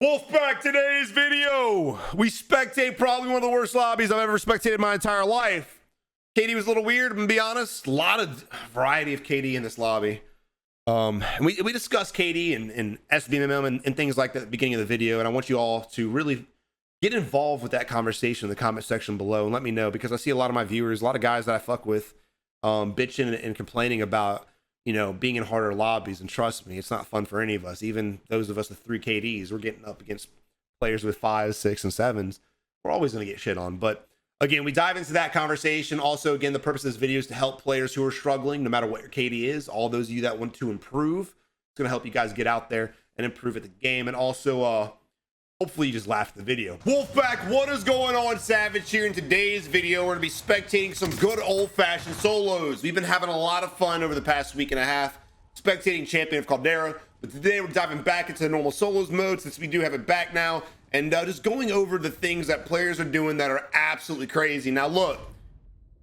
Wolfpack, today's video. We spectate probably one of the worst lobbies I've ever spectated in my entire life. KD was a little weird, I'm gonna be honest. A lot of variety of KD in this lobby. And we discussed KD and SBMM and things like that at the beginning of the video, and I want you all to really get involved with that conversation in the comment section below and let me know, because I see a lot of my viewers, a lot of guys that I fuck with, bitching and complaining about, you know, being in harder lobbies. And trust me, it's not fun for any of us. Even those of us with 3 KDs, we're getting up against players with 5s, 6, and 7s. We're always going to get shit on. But again, we dive into that conversation. Also, again, the purpose of this video is to help players who are struggling, no matter what your KD is. All those of you that want to improve, it's going to help you guys get out there and improve at the game. And also, hopefully you just laugh at the video. Wolfpack, what is going on? Savage here. In today's video, we're going to be spectating some good old-fashioned solos. We've been having a lot of fun over the past week and a half spectating Champion of Caldera, but today we're diving back into the normal solos mode since we do have it back now, and just going over the things that players are doing that are absolutely crazy. Now look,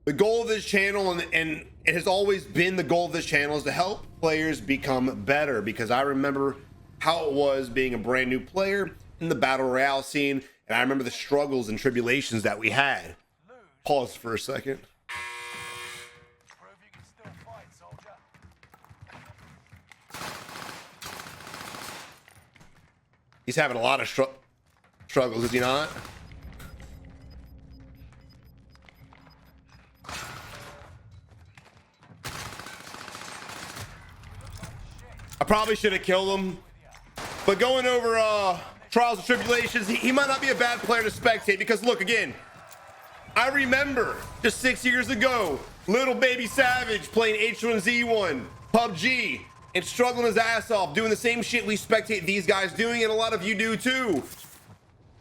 the goal of this channel, and it has always been the goal of this channel, is to help players become better, because I remember how it was being a brand new player in the battle royale scene, and I remember the struggles and tribulations that we had. Pause for a second. He's having a lot of struggles, is he not? I probably should have killed him, but going over trials and tribulations, he might not be a bad player to spectate, because look, again, I remember just 6 years ago, little baby Savage playing H1Z1 PUBG and struggling his ass off, doing the same shit we spectate these guys doing, and a lot of you do too.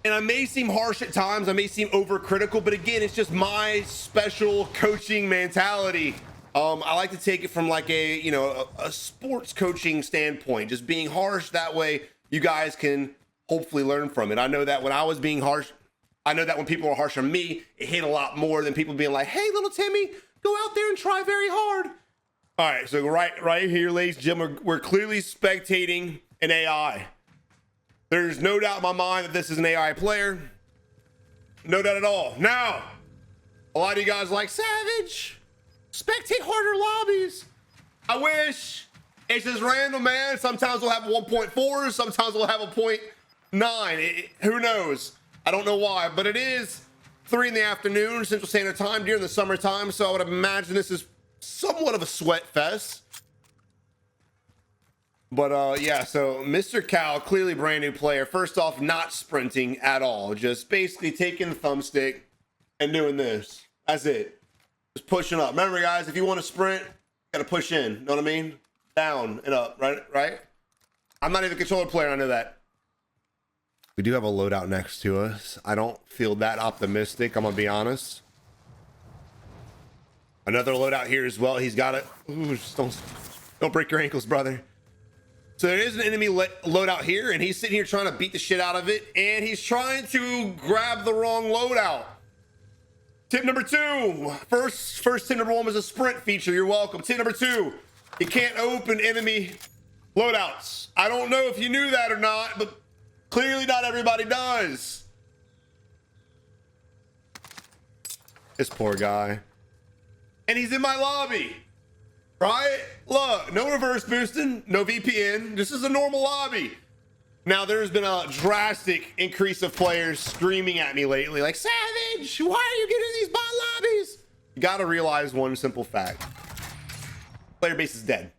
And I may seem harsh at times, I may seem overcritical, but again, it's just my special coaching mentality. I like to take it from like a, you know, a sports coaching standpoint, just being harsh. That way you guys can hopefully learn from it. I know that when I was being harsh, I know that when people are harsh on me, it hit a lot more than people being like, hey, little Timmy, go out there and try very hard. All right, so right here, ladies and gentlemen, we're clearly spectating an AI. There's no doubt in my mind that this is an AI player. No doubt at all. Now, a lot of you guys like, Savage, spectate harder lobbies. I wish. It's just random, man. Sometimes we'll have a 1.4, sometimes we'll have a 0.9. Who knows? I don't know why, but it is 3 in the afternoon Central Standard Time during the summertime, so I would imagine this is somewhat of a sweat fest. But yeah, so Mr. Cal, clearly brand new player. First off, not sprinting at all, just basically taking the thumbstick and doing this. That's it. Just pushing up. Remember, guys, if you want to sprint, you gotta push in. Know what I mean? Down and up, right? I'm not even a controller player, I know that. We do have a loadout next to us. I don't feel that optimistic, I'm gonna be honest. Another loadout here as well. He's got it. Ooh, just don't break your ankles, brother. So there is an enemy loadout here, and he's sitting here trying to beat the shit out of it, and he's trying to grab the wrong loadout. Tip number 2. First tip number 1 was a sprint feature. You're welcome. Tip number 2, you can't open enemy loadouts. I don't know if you knew that or not, but clearly not everybody does. This poor guy. And he's in my lobby, right? Look, no reverse boosting, no VPN. This is a normal lobby. Now, there's been a drastic increase of players screaming at me lately, like, Savage, why are you getting these bot lobbies? You gotta realize one simple fact. Player base is dead.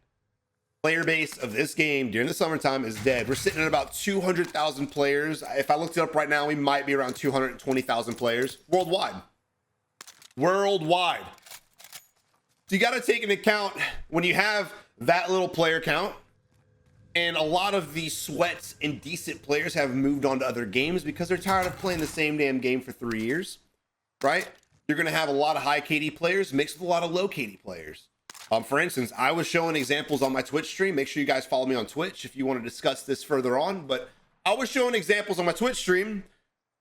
Player base of this game during the summertime is dead. We're sitting at about 200,000 players. If I looked it up right now, we might be around 220,000 players worldwide. Worldwide. So you got to take into account when you have that little player count, and a lot of the sweats and decent players have moved on to other games because they're tired of playing the same damn game for 3 years, right? You're going to have a lot of high KD players mixed with a lot of low KD players. For instance, I was showing examples on my Twitch stream. Make sure you guys follow me on Twitch if you want to discuss this further on. But I was showing examples on my Twitch stream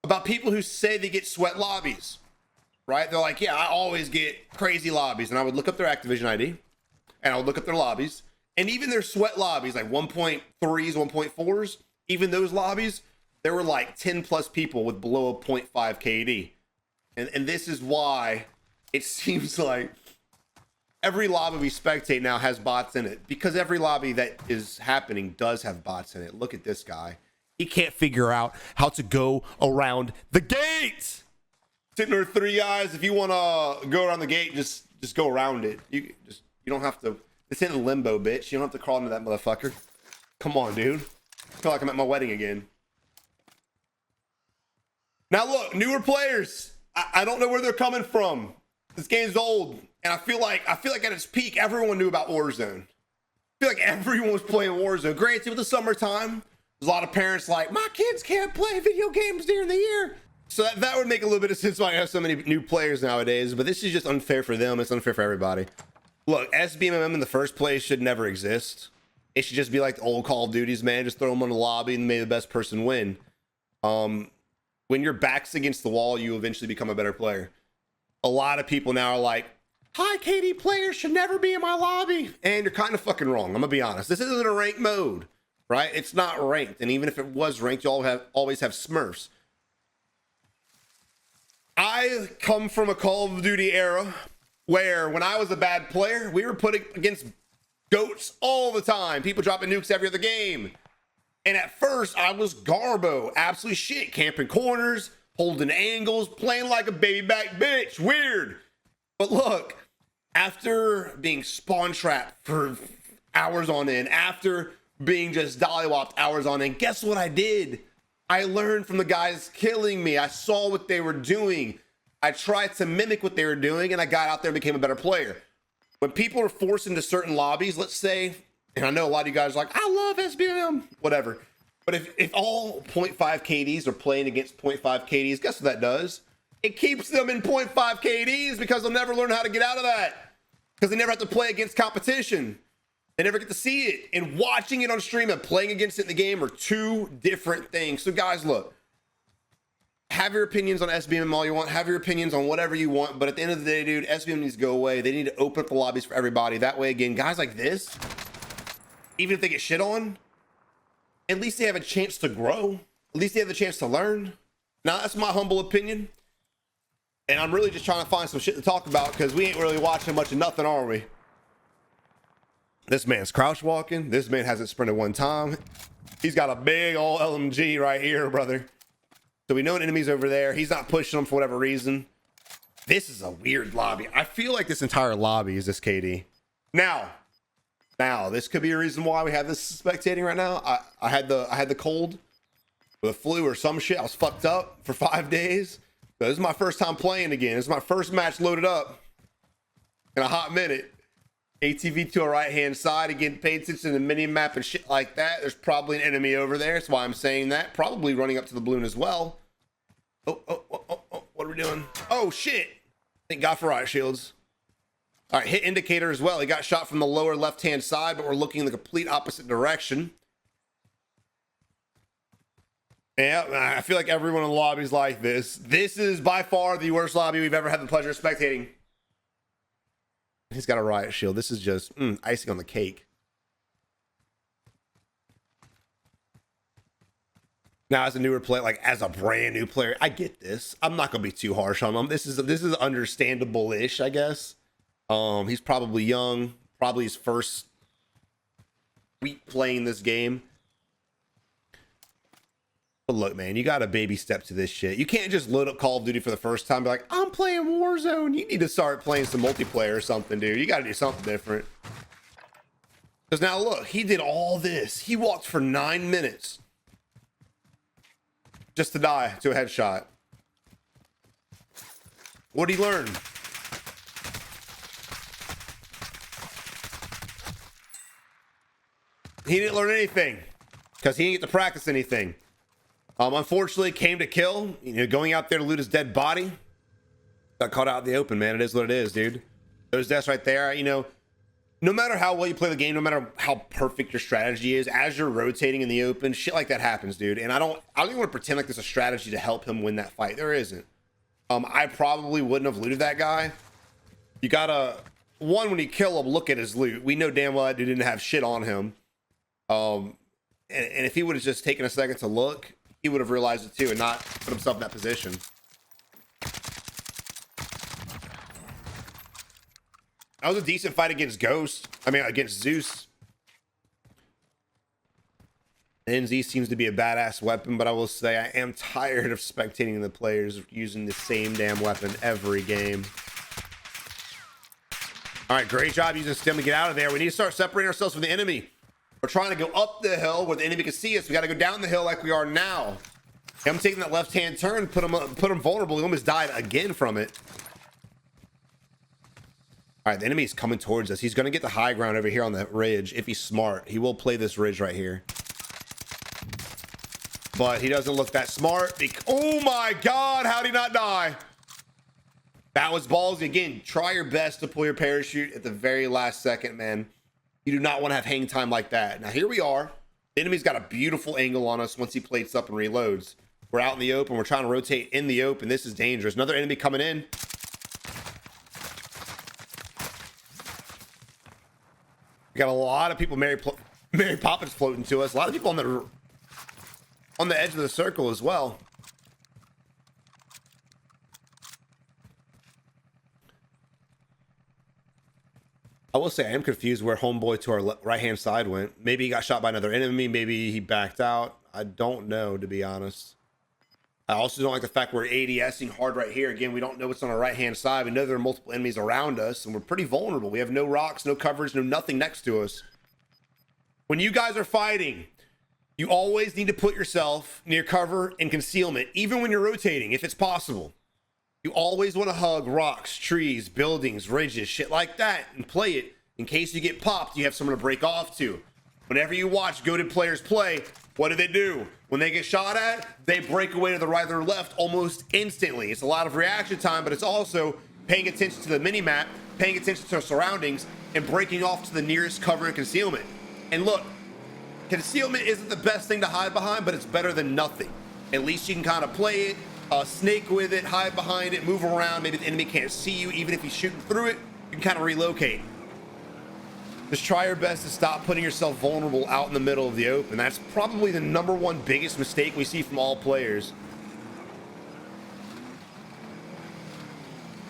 about people who say they get sweat lobbies, right? They're like, yeah, I always get crazy lobbies. And I would look up their Activision ID and I would look up their lobbies, and even their sweat lobbies, like 1.3s, 1.4s, even those lobbies, there were like 10 plus people with below a 0.5 KD. And this is why it seems like every lobby we spectate now has bots in it, because every lobby that is happening does have bots in it. Look at this guy. He can't figure out how to go around the gate. Sitting there 3 eyes. If you want to go around the gate, just go around it. You don't have to. It's in limbo, bitch. You don't have to crawl into that motherfucker. Come on, dude. I feel like I'm at my wedding again. Now look, newer players. I don't know where they're coming from. This game's old, and I feel like at its peak, everyone knew about Warzone. I feel like everyone was playing Warzone. Granted, with the summertime, there's a lot of parents like, my kids can't play video games during the year. So that would make a little bit of sense why I have so many new players nowadays, but this is just unfair for them. It's unfair for everybody. Look, SBMM in the first place should never exist. It should just be like the old Call of Duties, man. Just throw them on the lobby and may the best person win. When your back's against the wall, you eventually become a better player. A lot of people now are like, high KD players should never be in my lobby. And you're kind of fucking wrong. I'm gonna be honest. This isn't a ranked mode, right? It's not ranked. And even if it was ranked, you always have Smurfs. I come from a Call of Duty era where when I was a bad player, we were putting against goats all the time. People dropping nukes every other game. And at first, I was Garbo. Absolutely shit. Camping corners, holding angles, playing like a baby back bitch. Weird. But look, after being spawn trapped for hours on end, after being just dollywopped hours on end, guess what I did? I learned from the guys killing me. I saw what they were doing. I tried to mimic what they were doing, and I got out there and became a better player. When people are forced into certain lobbies, let's say, and I know a lot of you guys are like, I love SBMM, whatever. But if all 0.5 KDs are playing against 0.5 KDs, guess what that does? It keeps them in 0.5 KDs because they'll never learn how to get out of that. Because they never have to play against competition. They never get to see it. And watching it on stream and playing against it in the game are two different things. So guys, look. Have your opinions on SBMM all you want. Have your opinions on whatever you want. But at the end of the day, dude, SBMM needs to go away. They need to open up the lobbies for everybody. That way, again, guys like this, even if they get shit on, at least they have a chance to grow. At least they have the chance to learn. Now, that's my humble opinion. And I'm really just trying to find some shit to talk about because we ain't really watching much of nothing, are we? This man's crouch walking. This man hasn't sprinted one time. He's got a big old LMG right here, brother. So we know an enemy's over there. He's not pushing them for whatever reason. This is a weird lobby. I feel like this entire lobby is this KD. Now, this could be a reason why we have this spectating right now. I had the cold, or the flu, or some shit. I was fucked up for 5 days. So this is my first time playing again. This is my first match loaded up in a hot minute. ATV to our right hand side. Again, pay attention to the mini map and shit like that. There's probably an enemy over there. That's why I'm saying that. Probably running up to the balloon as well. Oh, what are we doing? Oh shit. Thank God for riot shields. All right, hit indicator as well. He got shot from the lower left hand side, but we're looking in the complete opposite direction. Yeah, I feel like everyone in the lobby is like this. This is by far the worst lobby we've ever had the pleasure of spectating. He's got a riot shield. This is just icing on the cake. Now, as a newer player, like as a brand new player, I get this. I'm not gonna be too harsh on him. This is understandable-ish, I guess. He's probably young, probably his first week playing this game. But look, man, you got to baby step to this shit. You can't just load up Call of Duty for the first time and be like, I'm playing Warzone. You need to start playing some multiplayer or something, dude. You got to do something different. Because now, look, he did all this. He walked for 9 minutes just to die to a headshot. What did he learn? He didn't learn anything because he didn't get to practice anything. Unfortunately, came to kill, going out there to loot his dead body. Got caught out in the open, man. It is what it is, dude. Those deaths right there, no matter how well you play the game, no matter how perfect your strategy is, as you're rotating in the open, shit like that happens, dude. And I don't even want to pretend like there's a strategy to help him win that fight. There isn't. I probably wouldn't have looted that guy. You gotta, when you kill him, look at his loot. We know damn well that dude didn't have shit on him. And if he would have just taken a second to look, he would have realized it too and not put himself in that position. That was a decent fight against Ghost. I mean, against Zeus. NZ seems to be a badass weapon, but I will say I am tired of spectating the players using the same damn weapon every game. All right, great job using stem to get out of there. We need to start separating ourselves from the enemy. We're trying to go up the hill where the enemy can see us. We got to go down the hill like we are now. I'm taking that left-hand turn, put him vulnerable. He almost died again from it. All right, the enemy's coming towards us. He's going to get the high ground over here on the ridge. If he's smart, he will play this ridge right here. But he doesn't look that smart. Oh my God, how'd he not die? That was ballsy. Again, try your best to pull your parachute at the very last second, man. You do not want to have hang time like that. Now here we are. The enemy's got a beautiful angle on us once he plates up and reloads. We're out in the open. We're trying to rotate in the open. This is dangerous. Another enemy coming in. We got a lot of people, Mary Poppins floating to us. A lot of people on the edge of the circle as well. I will say I am confused where homeboy to our right hand side went. Maybe he got shot by another enemy. Maybe he backed out. I don't know, to be honest. I also don't like the fact we're ADSing hard right here. Again, we don't know what's on our right hand side. We know there are multiple enemies around us and we're pretty vulnerable. We have no rocks, no coverage, no nothing next to us. When you guys are fighting, you always need to put yourself near cover and concealment, even when you're rotating, if it's possible. You always want to hug rocks, trees, buildings, ridges, shit like that, and play it. In case you get popped, you have someone to break off to. Whenever you watch goated players play, what do? When they get shot at, they break away to the right or left almost instantly. It's a lot of reaction time, but it's also paying attention to the mini-map, paying attention to our surroundings, and breaking off to the nearest cover and concealment. And look, concealment isn't the best thing to hide behind, but it's better than nothing. At least you can kind of play it, snake with it, hide behind it, move around. Maybe the enemy can't see you. Even if he's shooting through it, you can kind of relocate. Just try your best to stop putting yourself vulnerable out in the middle of the open. That's probably the #1 biggest mistake we see from all players.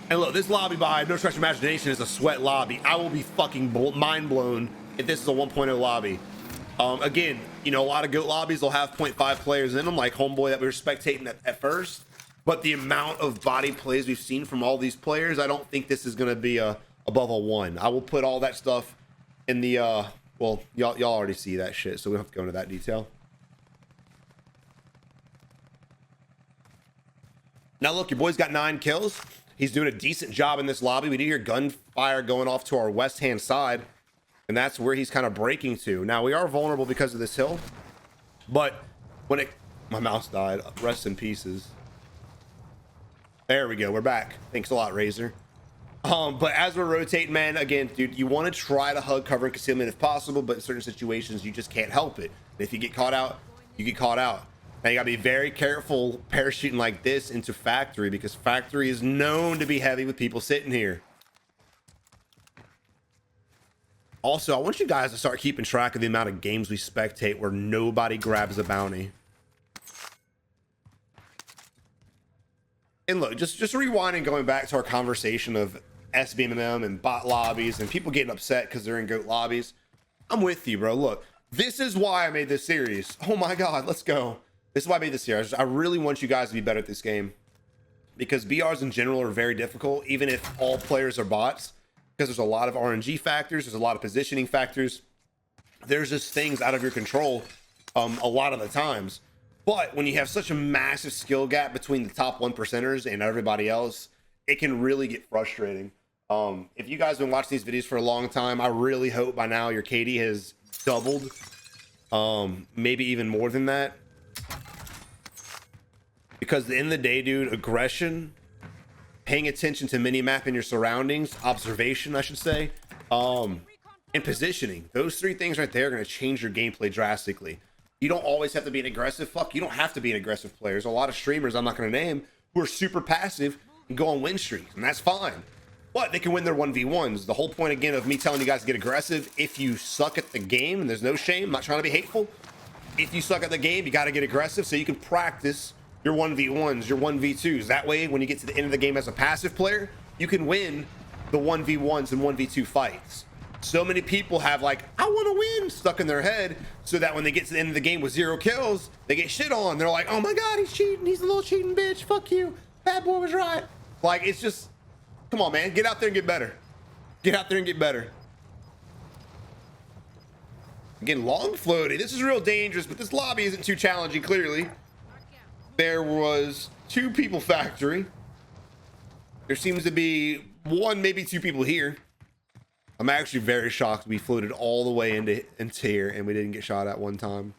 And look, this lobby by no stretch of imagination is a sweat lobby. I will be fucking mind blown if this is a 1.0 lobby. Again, you know, a lot of GOAT lobbies will have 0.5 players in them, like homeboy that we were spectating at first. But the amount of body plays we've seen from all these players, I don't think this is going to be above a 1. I will put all that stuff in the well, y'all already see that shit, so we don't have to go into that detail. Now look, your boy's got 9 kills. He's doing a decent job in this lobby. We do hear gunfire going off to our west hand side, and that's where he's kind of breaking to. Now we are vulnerable because of this hill, but when my mouse died, rest in pieces. There we go, we're back. Thanks a lot, Razor. But as we're rotating, man, again, dude, you want to try to hug cover and concealment if possible, but in certain situations you just can't help it. And if you get caught out, you get caught out. Now you gotta be very careful parachuting like this into factory, because factory is known to be heavy with people sitting here. Also, I want you guys to start keeping track of the amount of games we spectate where nobody grabs a bounty. And look, just rewinding, going back to our conversation of SBMM and bot lobbies and people getting upset because they're in GOAT lobbies. I'm with you, bro. Look, this is why I made this series. Oh my God, let's go. This is why I made this series. I really want you guys to be better at this game, because BRs in general are very difficult, even if all players are bots, because there's a lot of RNG factors. There's a lot of positioning factors. There's just things out of your control a lot of the times. But when you have such a massive skill gap between the top 1%ers and everybody else, it can really get frustrating. If you guys have been watching these videos for a long time, I really hope by now your KD has doubled, maybe even more than that. Because at the end of the day, dude, aggression, paying attention to mini-map and your surroundings, observation, I should say, and positioning. Those 3 things right there are going to change your gameplay drastically. You don't always have to be an aggressive. Fuck, you don't have to be an aggressive player. There's a lot of streamers I'm not going to name who are super passive and go on win streaks, and that's fine. But they can win their 1v1s. The whole point, again, of me telling you guys to get aggressive, if you suck at the game, and there's no shame, I'm not trying to be hateful, If you suck at the game, you got to get aggressive so you can practice your 1v1s, your 1v2s. That way, when you get to the end of the game as a passive player, you can win the 1v1s and 1v2 fights. So many people have like, I want to win stuck in their head, so that when they get to the end of the game with 0 kills, they get shit on. They're like, oh my God, he's cheating. He's a little cheating bitch. Fuck you. Bad boy was right. Like, it's just, come on, man. Get out there and get better. Get out there and get better. Again, long floaty. This is real dangerous, but this lobby isn't too challenging, clearly. There was 2 people factory. There seems to be 1, maybe 2 people here. I'm actually very shocked we floated all the way into here and we didn't get shot at one time.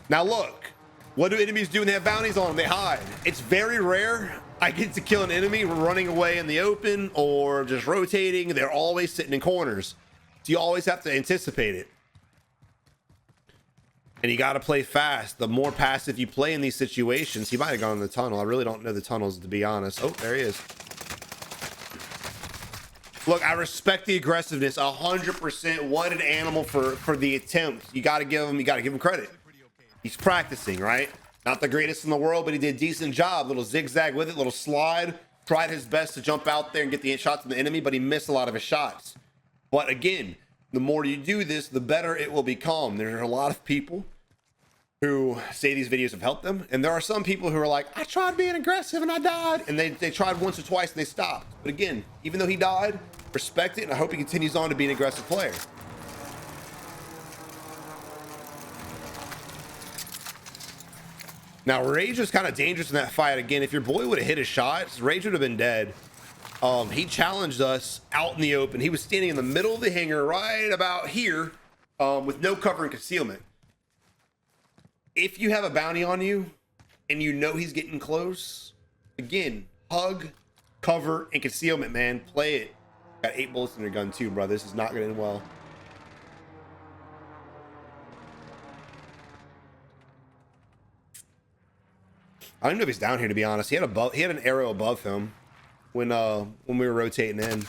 Now look, what do enemies do when they have bounties on them? They hide. It's very rare I get to kill an enemy running away in the open or just rotating. They're always sitting in corners. So you always have to anticipate it. And you got to play fast. The more passive you play in these situations, he might have gone in the tunnel. I really don't know the tunnels, to be honest. Oh, there he is. Look, I respect the aggressiveness 100%. What an animal for the attempt. You got to give him credit. He's practicing, right? Not the greatest in the world, but he did a decent job. Little zigzag with it, little slide. Tried his best to jump out there and get the shots of the enemy, but he missed a lot of his shots. But again, the more you do this, the better it will become. There are a lot of people who say these videos have helped them, and there are some people who are like, I tried being aggressive and I died, and they tried once or twice and they stopped. But again, even though he died, respect it, and I hope he continues on to be an aggressive player. Now Rage was kind of dangerous in that fight. Again, if your boy would have hit his shots, Rage would have been dead. He challenged us out in the open. He was standing in the middle of the hangar right about here, with no cover and concealment. If you have a bounty on you and you know he's getting close, again, hug, cover, and concealment, man. Play it. Got 8 bullets in your gun too, bro. This is not going to end well. I don't know if he's down here, to be honest. He had an arrow above him when we were rotating in.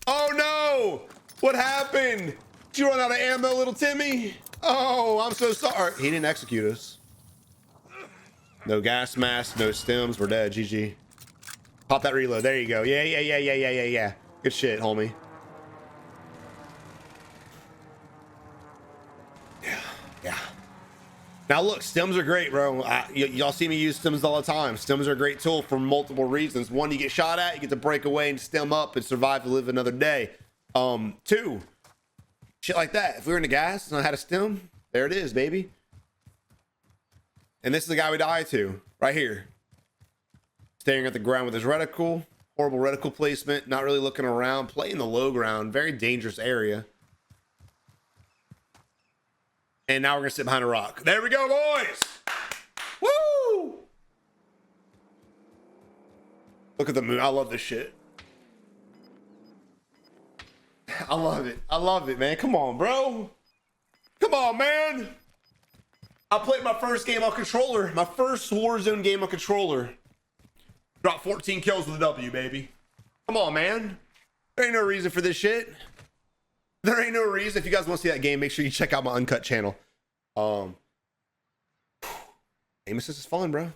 Oh no! What happened? Did you run out of ammo, little Timmy? Oh, I'm so sorry. He didn't execute us. No gas mask, no stems. We're dead. GG. Pop that reload. There you go. Yeah. Good shit, homie. Yeah. Now look, stems are great, bro. Y'all see me use stems all the time. Stems are a great tool for multiple reasons. 1, you get shot at, you get to break away and stem up and survive to live another day. 2, shit like that. If we were in the gas and I had a stem, there it is, baby. And this is the guy we died to, right here. Staring at the ground with his reticle. Horrible reticle placement. Not really looking around. Playing the low ground. Very dangerous area. And now we're going to sit behind a rock. There we go, boys. Woo! Look at the moon. I love this shit. I love it. I love it, man. Come on, bro. Come on, man. I played my first game on controller. My first Warzone game on controller. Dropped 14 kills with a W, baby. Come on, man. There ain't no reason for this shit. There ain't no reason. If you guys want to see that game, make sure you check out my uncut channel. Aim assist is fun, bro.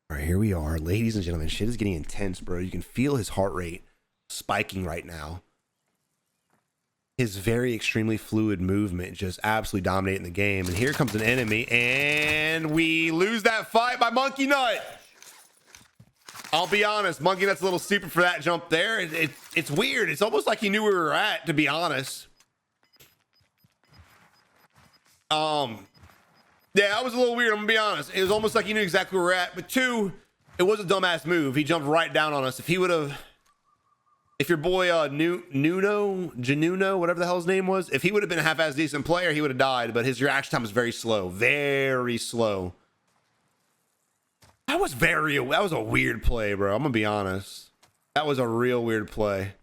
All right, here we are, ladies and gentlemen. Shit is getting intense, bro. You can feel his heart rate spiking right now. His very extremely fluid movement just absolutely dominating the game. And here comes an enemy, and we lose that fight by Monkey Nut. I'll be honest, Monkey Nut's a little stupid for that jump there. It's weird. It's almost like he knew where we were at, to be honest. Yeah, that was a little weird, I'm gonna be honest. It was almost like he knew exactly where we're at. But 2, it was a dumbass move. He jumped right down on us. If he would have, if your boy Januno, whatever the hell his name was, if he would have been a half-ass decent player, he would have died. But his reaction time was very slow. Very slow. That was a weird play, bro. I'm gonna be honest. That was a real weird play.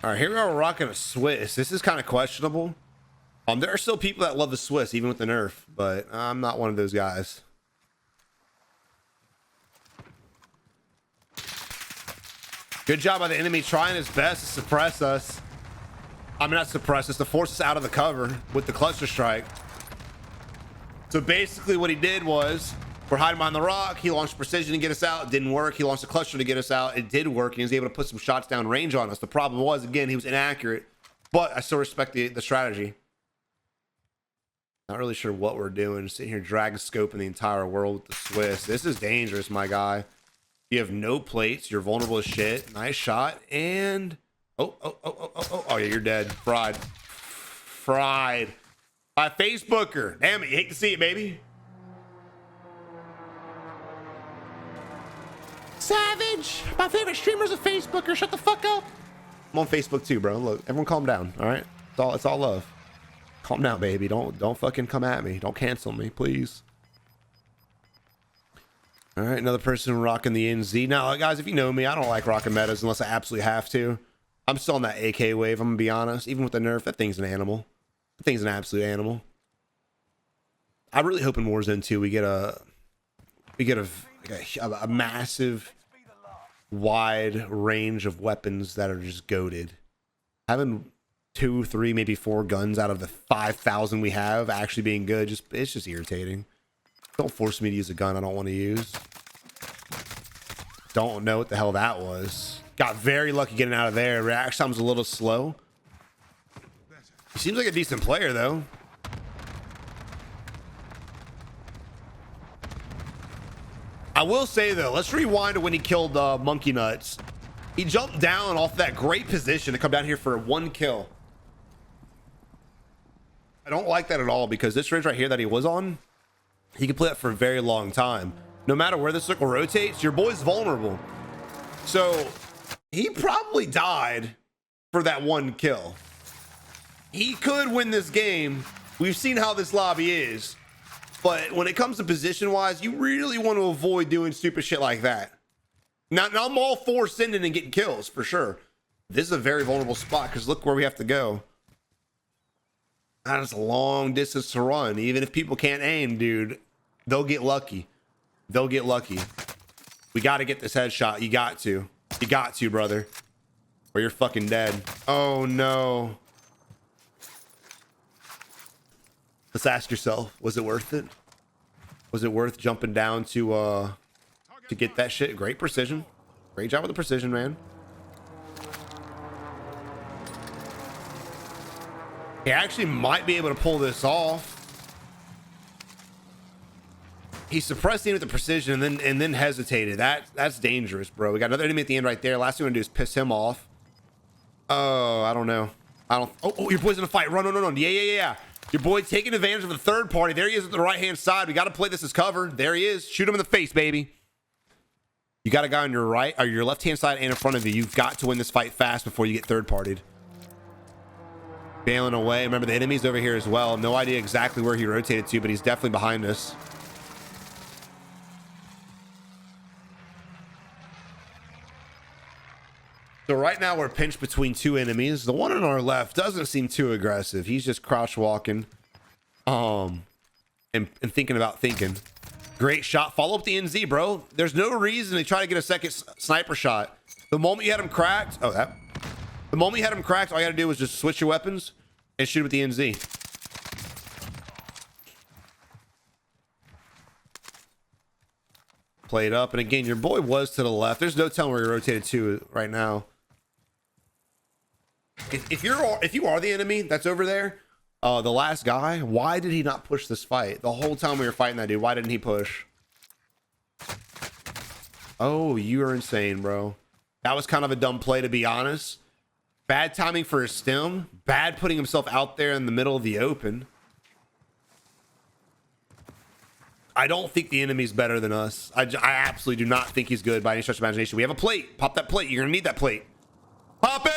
All right, here we are rocking a Swiss. This is kind of questionable. There are still people that love the Swiss, even with the nerf, but I'm not one of those guys. Good job by the enemy trying his best to suppress us. I mean, not suppress us, to force us out of the cover with the cluster strike. So basically what he did was, we're hiding behind the rock. He launched precision to get us out. It didn't work. He launched a cluster to get us out. It did work. He was able to put some shots down range on us. The problem was, again, he was inaccurate, but I still respect the strategy. Not really sure what we're doing. Sitting here drag scoping the entire world with the Swiss. This is dangerous, my guy. You have no plates. You're vulnerable as shit. Nice shot. And oh yeah, you're dead. Fried. By Facebooker. Damn it, you hate to see it, baby. Savage. My favorite streamer's a Facebooker. Shut the fuck up. I'm on Facebook too, bro. Look, everyone calm down. All right. It's all love. Calm down, baby. Don't fucking come at me. Don't cancel me, please. All right, another person rocking the NZ. Now, guys, if you know me, I don't like rocking metas unless I absolutely have to. I'm still on that AK wave, I'm gonna be honest. Even with the nerf, that thing's an animal. That thing's an absolute animal. I really hope in Warzone 2 we get a massive, wide range of weapons that are just goated. Having 2, 3, maybe 4 guns out of the 5,000 we have actually being good, it's just irritating. Don't force me to use a gun I don't want to use. Don't know what the hell that was. Got very lucky getting out of there. Reaction time's a little slow. He seems like a decent player though. I will say though, let's rewind to when he killed Monkey Nuts. He jumped down off that great position to come down here for 1 kill. I don't like that at all because this ridge right here that he was on, he can play that for a very long time. No matter where the circle rotates, your boy's vulnerable. So he probably died for that 1 kill. He could win this game. We've seen how this lobby is. But when it comes to position wise, you really want to avoid doing stupid shit like that. Now I'm all for sending and getting kills for sure. This is a very vulnerable spot because look where we have to go. That is a long distance to run. Even if people can't aim, dude, they'll get lucky. They'll get lucky. We got to get this headshot. You got to. You got to, brother. Or you're fucking dead. Oh, no. Let's ask yourself, was it worth it? Was it worth jumping down to get that shit? Great precision. Great job with the precision, man. He actually might be able to pull this off. He suppressed the enemy with the precision and then hesitated. That's dangerous, bro. We got another enemy at the end right there. Last thing we're gonna do is piss him off. Oh, I don't know. Oh, your boy's in a fight. Run, run. Yeah. Your boy taking advantage of the third party. There he is at the right hand side. We got to play this as cover. There he is. Shoot him in the face, baby. You got a guy on your right or your left hand side and in front of you. You've got to win this fight fast before you get third partied. Bailing away. Remember, the enemy's over here as well. No idea exactly where he rotated to, but he's definitely behind us. So right now we're pinched between 2 enemies. The one on our left doesn't seem too aggressive. He's just crouch walking, and thinking about thinking. Great shot. Follow up the NZ, bro. There's no reason to try to get a second sniper shot. The moment you had him cracked, the moment you had him cracked, all you got to do was just switch your weapons and shoot with the NZ. Played up, and again, your boy was to the left. There's no telling where he rotated to right now. If you are the enemy that's over there, the last guy, why did he not push this fight? The whole time we were fighting that dude, why didn't he push? Oh, you are insane, bro. That was kind of a dumb play, to be honest. Bad timing for his stem. Bad putting himself out there in the middle of the open. I don't think the enemy's better than us. I absolutely do not think he's good by any stretch of imagination. We have a plate. Pop that plate. You're gonna need that plate. Pop it!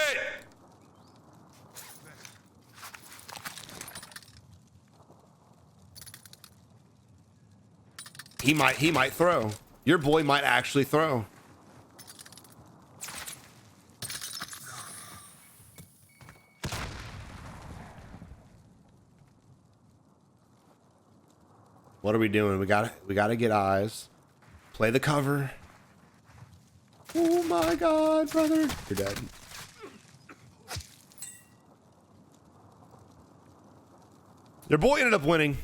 He might throw. Your boy might actually throw. What are we doing? We gotta get eyes. Play the cover. Oh my God, brother. You're dead. Your boy ended up winning.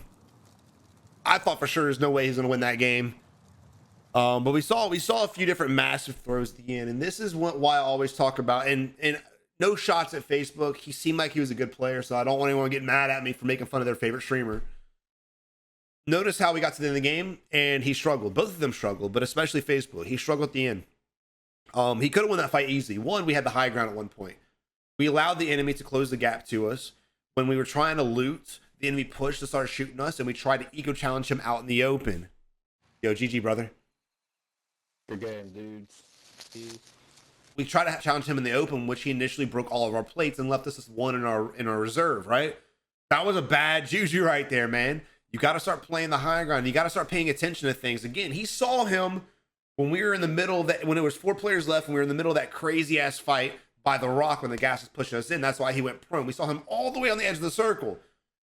I thought for sure there's no way he's gonna win that game. But we saw a few different massive throws at the end, and this is why I always talk about, and no shots at Facebook. He seemed like he was a good player, so I don't want anyone to get mad at me for making fun of their favorite streamer. Notice how we got to the end of the game and he struggled. Both of them struggled, but especially Facebook. He struggled at the end. He could have won that fight easily. One, we had the high ground at one point. We allowed the enemy to close the gap to us. When we were trying to loot, the enemy pushed to start shooting us, and we tried to eco challenge him out in the open. Yo, GG, brother. Good game, dude. We tried to challenge him in the open, which he initially broke all of our plates and left us with one in our reserve, right? That was a bad juju right there, man. You got to start playing the high ground. You got to start paying attention to things. Again, he saw him when we were in the middle of that, when there was 4 players left and we were in the middle of that crazy ass fight by the rock when the gas was pushing us in. That's why he went prone. We saw him all the way on the edge of the circle.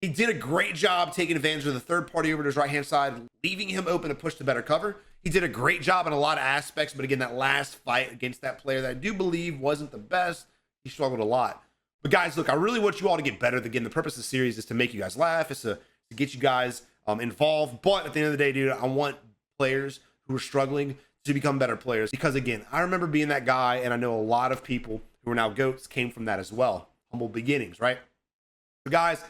He did a great job taking advantage of the third party over to his right hand side, leaving him open to push to better cover. He did a great job in a lot of aspects, but again, that last fight against that player that I do believe wasn't the best, he struggled a lot. But guys, look, I really want you all to get better. Again, the purpose of the series is to make you guys laugh. It's to get you guys involved. But at the end of the day, dude, I want players who are struggling to become better players. Because again, I remember being that guy, and I know a lot of people who are now GOATs came from that as well. Humble beginnings, right? So guys,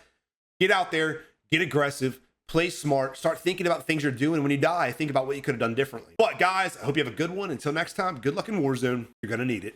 get out there, get aggressive, play smart, start thinking about the things you're doing. When you die, think about what you could have done differently. But guys, I hope you have a good one. Until next time, good luck in Warzone. You're going to need it.